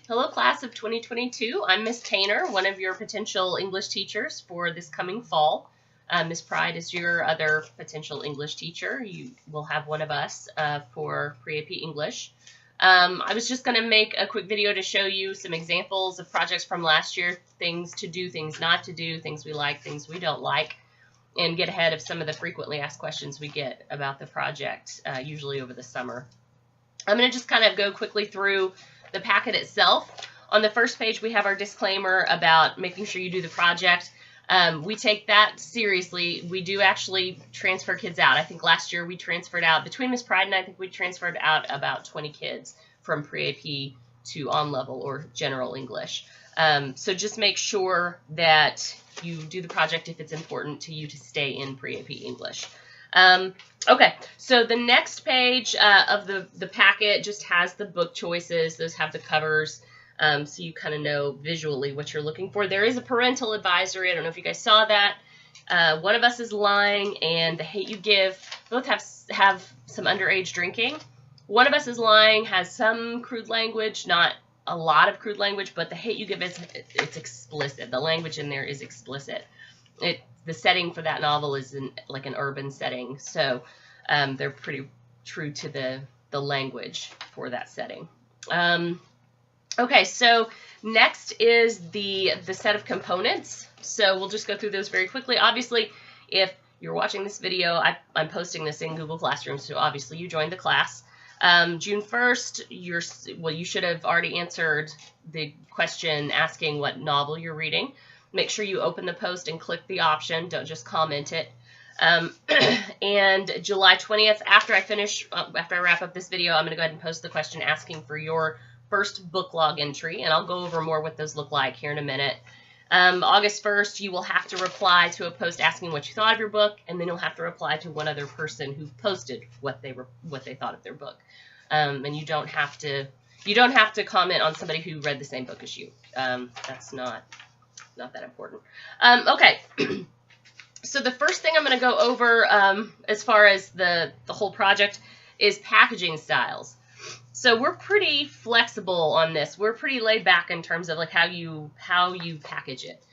Hello, class of 2022. I'm Miss Tainer, one of your potential English teachers for this coming fall. Miss Pride is your other potential English teacher. You will have one of us for Pre-AP English. I was just going to make a quick video to show you some examples of projects from last year, things to do, things not to do, things we like, things we don't like, and get ahead of some of the frequently asked questions we get about the project, usually over the summer. I'm going to just kind of go quickly through the packet itself. On the first page, we have our disclaimer about making sure you do the project. We take that seriously. We do actually transfer kids out. I think last year we transferred out, between Miss Pride and I think we transferred out about 20 kids from pre-AP to on-level or general English. So just make sure that you do the project if it's important to you to stay in pre-AP English. Okay, so the next page of the packet just has the book choices. Those have the covers, so you kind of know visually what you're looking for. There is a parental advisory. I don't know if you guys saw that. One of Us is Lying and The Hate You Give both have some underage drinking. One of Us is Lying has some crude language, not a lot of crude language, but The Hate You Give it's explicit. The language in there is explicit. The setting for that novel is like an urban setting, so they're pretty true to the language for that setting. Okay, so next is the set of components. So we'll just go through those very quickly. Obviously, if you're watching this video, I'm posting this in Google Classroom, so obviously you joined the class. June 1st, you should have already answered the question asking what novel you're reading. Make sure you open the post and click the option. Don't just comment it. And July 20th, after I wrap up this video, I'm going to go ahead and post the question asking for your first book log entry, and I'll go over more what those look like here in a minute. August 1st, you will have to reply to a post asking what you thought of your book, and then you'll have to reply to one other person who posted what they thought of their book. And you don't have to comment on somebody who read the same book as you. That's not that important. Okay, so the first thing I'm going to go over as far as the whole project is packaging styles. So we're pretty flexible on this. We're pretty laid back in terms of like how you package it.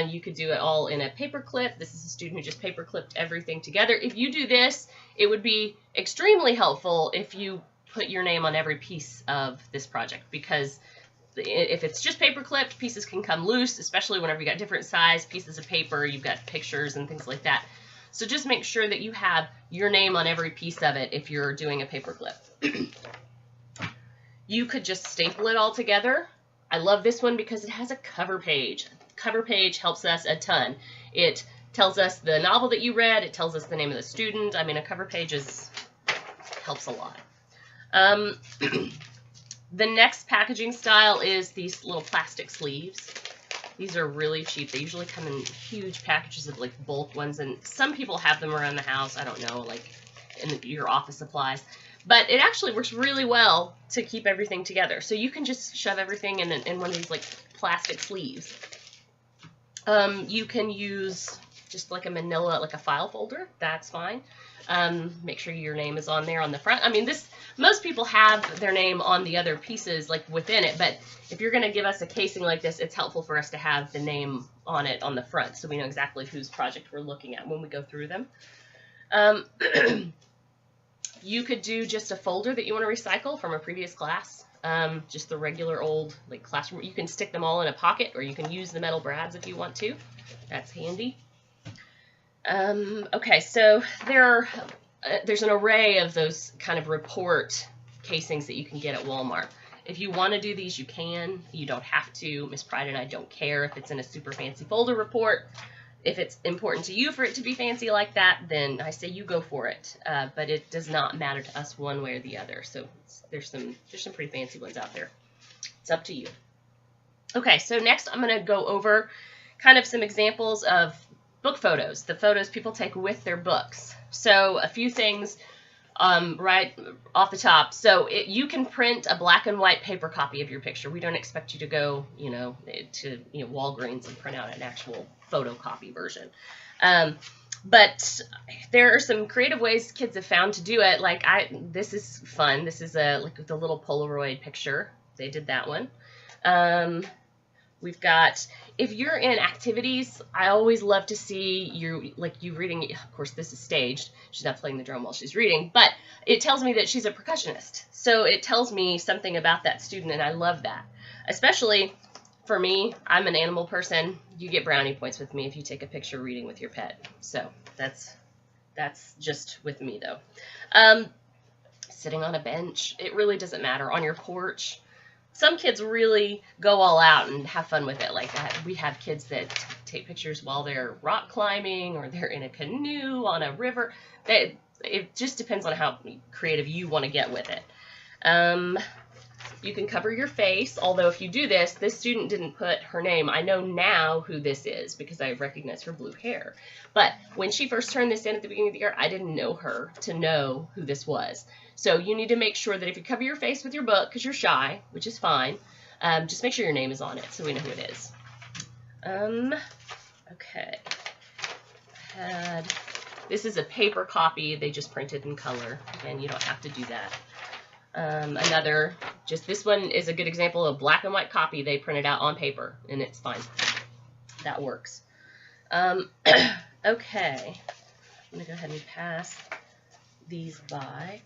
You could do it all in a paper clip. This is a student who just paper clipped everything together. If you do this, it would be extremely helpful if you put your name on every piece of this project, because if it's just paper clipped, pieces can come loose, especially whenever you got different size pieces of paper, you've got pictures and things like that. So just make sure that you have your name on every piece of it if you're doing a paper clip. You could just staple it all together. I love this one because it has a cover page. Cover page helps us a ton. It tells us the novel that you read. It tells us the name of the student. I mean, a cover page helps a lot. The next packaging style is these little plastic sleeves. These are really cheap. They usually come in huge packages of like bulk ones, and some people have them around the house. I don't know, like in your office supplies. But it actually works really well to keep everything together. So you can just shove everything in one of these like plastic sleeves. You can use just like a manila, like a file folder. That's fine. Make sure your name is on there on the front. I mean, most people have their name on the other pieces like within it, but if you're going to give us a casing like this, it's helpful for us to have the name on it on the front so we know exactly whose project we're looking at when we go through them. You could do just a folder that you want to recycle from a previous class, just the regular old like classroom. You can stick them all in a pocket, or you can use the metal brads if you want to. That's handy. Okay, so there's an array of those kind of report casings that you can get at Walmart. If you want to do these, you can. You don't have to. Miss Pride and I don't care if it's in a super fancy folder report. If it's important to you for it to be fancy like that, then I say you go for it. But it does not matter to us one way or the other. So there's some pretty fancy ones out there. It's up to you. Okay, so next I'm going to go over kind of some examples of book photos, the photos people take with their books. So a few things right off the top. So you can print a black and white paper copy of your picture. We don't expect you to go, to Walgreens and print out an actual photocopy version. But there are some creative ways kids have found to do it. Like this is fun. This is like the little Polaroid picture. They did that one. We've got, if you're in activities, I always love to see you, like you reading, of course this is staged, she's not playing the drum while she's reading, but it tells me that she's a percussionist. So it tells me something about that student, and I love that. Especially for me, I'm an animal person. You get brownie points with me if you take a picture reading with your pet. So that's just with me though. Sitting on a bench, it really doesn't matter. On your porch. Some kids really go all out and have fun with it. Like we have kids that take pictures while they're rock climbing or they're in a canoe on a river. It just depends on how creative you want to get with it. You can cover your face, although if you do this student didn't put her name. I know now who this is because I recognize her blue hair. But when she first turned this in at the beginning of the year, I didn't know her to know who this was. So you need to make sure that if you cover your face with your book, because you're shy, which is fine, just make sure your name is on it so we know who it is. Okay. This is a paper copy they just printed in color. Again, you don't have to do that. This one is a good example of black and white copy they printed out on paper, and it's fine. That works. Okay. I'm going to go ahead and pass these by.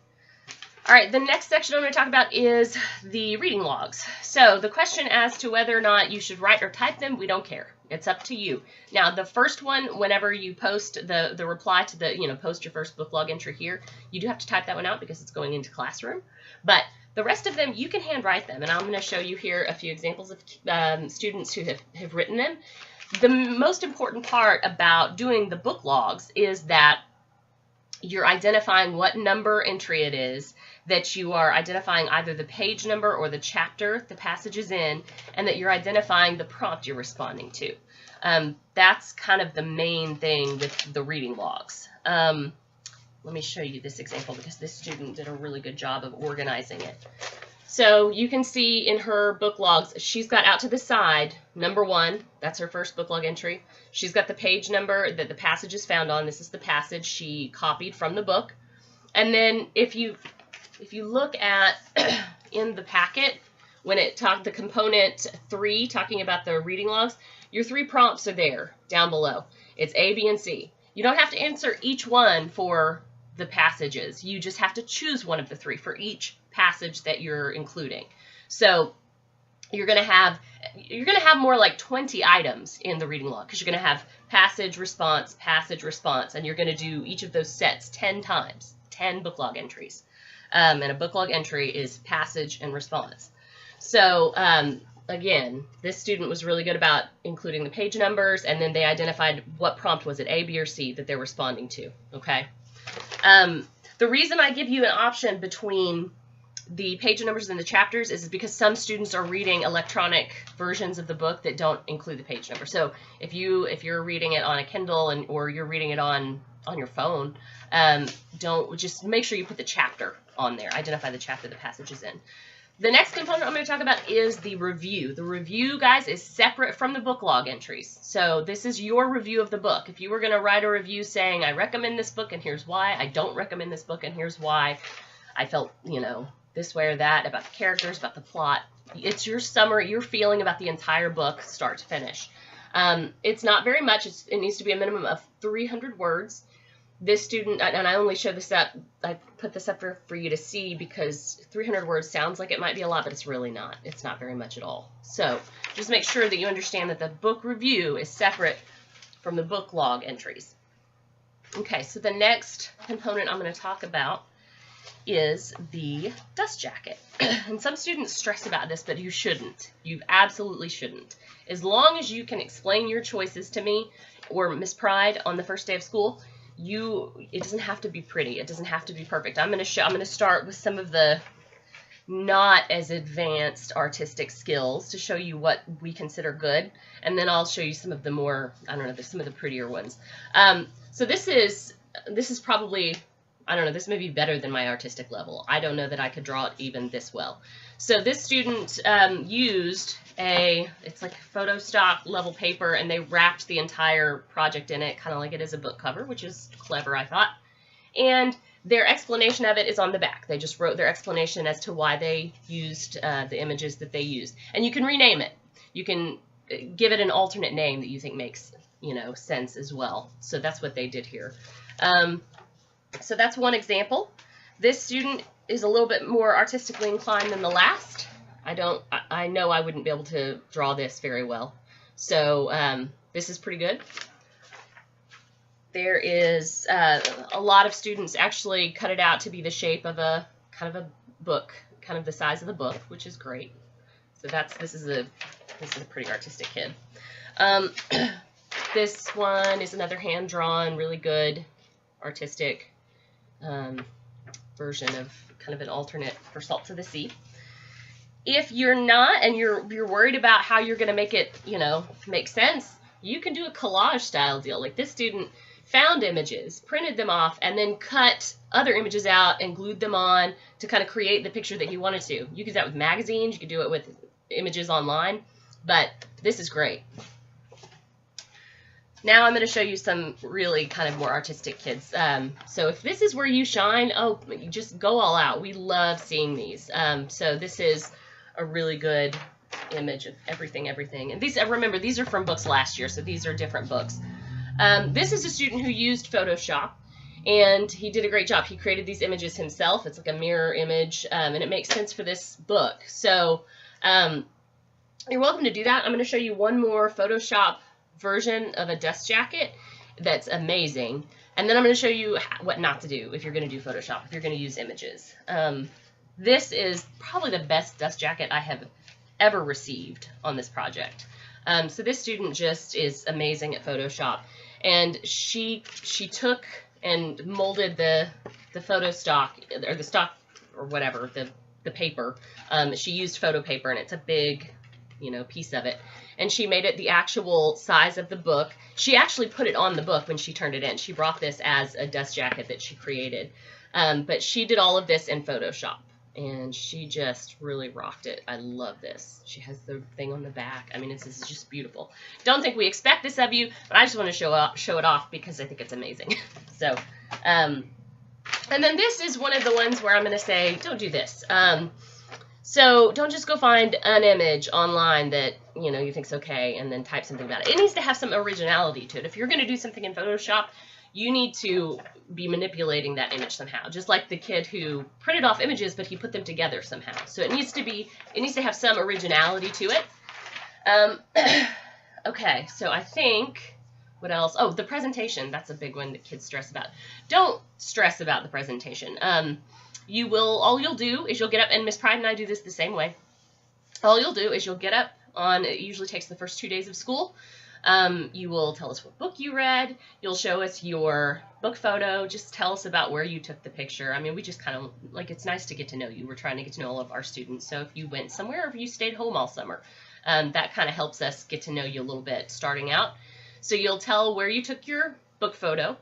All right, the next section I'm going to talk about is the reading logs. So the question as to whether or not you should write or type them, we don't care. It's up to you. Now, the first one, whenever you post the reply to the, post your first book log entry here, you do have to type that one out because it's going into Classroom. But the rest of them, you can handwrite them. And I'm going to show you here a few examples of students who have written them. The most important part about doing the book logs is that you're identifying what number entry it is, that you are identifying either the page number or the chapter the passage is in, and that you're identifying the prompt you're responding to. That's kind of the main thing with the reading logs. Let me show you this example because this student did a really good job of organizing it. So you can see in her book logs, she's got out to the side, number 1, that's her first book log entry. She's got the page number that the passage is found on. This is the passage she copied from the book. And then if you look at in the packet, when it talked the component 3, talking about the reading logs, your 3 prompts are there down below. It's A, B, and C. You don't have to answer each one for the passages. You just have to choose one of the 3 for each passage that you're including. So you're going to have more like 20 items in the reading log because you're going to have passage, response, and you're going to do each of those sets 10 times, 10 book log entries. And a book log entry is passage and response. So again, this student was really good about including the page numbers, and then they identified what prompt was it, A, B, or C, that they're responding to. Okay. The reason I give you an option between the page numbers and the chapters is because some students are reading electronic versions of the book that don't include the page number. So if you're reading it on a Kindle or you're reading it on your phone, just make sure you put the chapter on there. Identify the chapter the passage is in. The next component I'm going to talk about is the review. The review, guys, is separate from the book log entries. So this is your review of the book. If you were going to write a review saying, I recommend this book and here's why, I don't recommend this book and here's why, I felt, this way or that, about the characters, about the plot, it's your summary, your feeling about the entire book, start to finish. It's not very much. It needs to be a minimum of 300 words. This student, and I only show this up, I put this up for you to see because 300 words sounds like it might be a lot, but it's really not. It's not very much at all. So just make sure that you understand that the book review is separate from the book log entries. Okay, so the next component I'm going to talk about is the dust jacket. And some students stress about this, but you shouldn't. You absolutely shouldn't. As long as you can explain your choices to me or Miss Pride on the first day of school, it doesn't have to be pretty. It doesn't have to be perfect. I'm going to start with some of the not as advanced artistic skills to show you what we consider good, and then I'll show you some of the more, some of the prettier ones. So this is probably, this may be better than my artistic level. I don't know that I could draw it even this well. So this student used it's like photo stock level paper, and they wrapped the entire project in it, kind of like it is a book cover, which is clever, I thought. And Their explanation of it is on the back. They just wrote their explanation as to why they used the images that they used. And you can rename it. You can give it an alternate name that you think makes, sense as well. So that's what they did here. So that's one example. This student is a little bit more artistically inclined than the last. I know I wouldn't be able to draw this very well. So this is pretty good. There is a lot of students actually cut it out to be the shape of a kind of a book, kind of the size of the book, which is great. So this is a pretty artistic kid. This one is another hand-drawn, really good, artistic version of kind of an alternate for Salt to the Sea. If you're not, and you're worried about how you're going to make it, make sense, you can do a collage style deal. Like this student found images, printed them off, and then cut other images out and glued them on to kind of create the picture that he wanted to. You could do that with magazines, you could do it with images online, but this is great. Now I'm going to show you some really kind of more artistic kids. So if this is where you shine, you just go all out. We love seeing these. So this is a really good image of everything. And these, remember, these are from books last year, so these are different books. This is a student who used Photoshop, and he did a great job. He created these images himself. It's like a mirror image, and it makes sense for this book. So you're welcome to do that. I'm going to show you one more Photoshop version of a dust jacket that's amazing, and then I'm going to show you what not to do if you're going to do Photoshop, if you're going to use images. This is probably the best dust jacket I have ever received on this project. So this student just is amazing at Photoshop, and she took and molded the photo stock, or the stock, or whatever, the paper. She used photo paper, and it's a big piece of it, and she made it the actual size of the book. She actually put it on the book when she turned it in. She brought this as a dust jacket that she created, but she did all of this in Photoshop, and she just really rocked it. I love this. She has the thing on the back. I mean, this is just beautiful. Don't think we expect this of you, but I just want to show it off because I think it's amazing. So, and then this is one of the ones where I'm going to say, don't do this. So don't just go find an image online that, you think's okay and then type something about it. It needs to have some originality to it. If you're going to do something in Photoshop, you need to be manipulating that image somehow. Just like the kid who printed off images, but he put them together somehow. So it needs to have some originality to it. Okay, so I think, what else? Oh, the presentation. That's a big one that kids stress about. Don't stress about the presentation. All you'll do is you'll get up, and Miss Pride and I do this the same way. All you'll do is you'll get up it usually takes the first 2 days of school. You will tell us what book you read. You'll show us your book photo. Just tell us about where you took the picture. I mean, we just kind of, it's nice to get to know you. We're trying to get to know all of our students. So if you went somewhere or if you stayed home all summer, that kind of helps us get to know you a little bit starting out. So you'll tell where you took your book photo.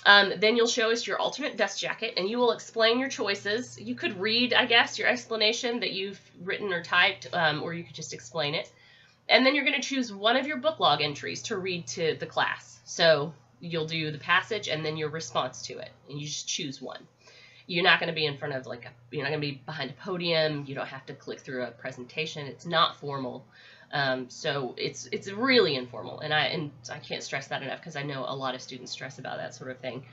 Then you'll show us your alternate dust jacket, and you will explain your choices. You could read, I guess, your explanation that you've written or typed, or you could just explain it. And then you're going to choose one of your book log entries to read to the class. So you'll do the passage and then your response to it, and you just choose one. You're not going to be in front of you're not going to be behind a podium. You don't have to click through a presentation. It's not formal. So it's really informal, and I can't stress that enough because I know a lot of students stress about that sort of thing.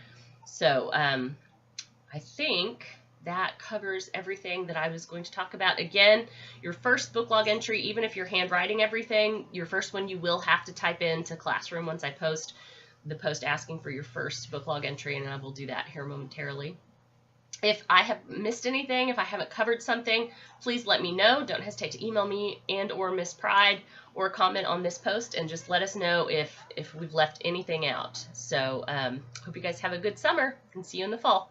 So I think that covers everything that I was going to talk about. Again, your first book log entry, even if you're handwriting everything, your first one you will have to type into Classroom once I post the post asking for your first book log entry, and I will do that here momentarily. If I have missed anything, if I haven't covered something, please let me know. Don't hesitate to email me and or Miss Pride or comment on this post, and just let us know if we've left anything out. So hope you guys have a good summer, and see you in the fall.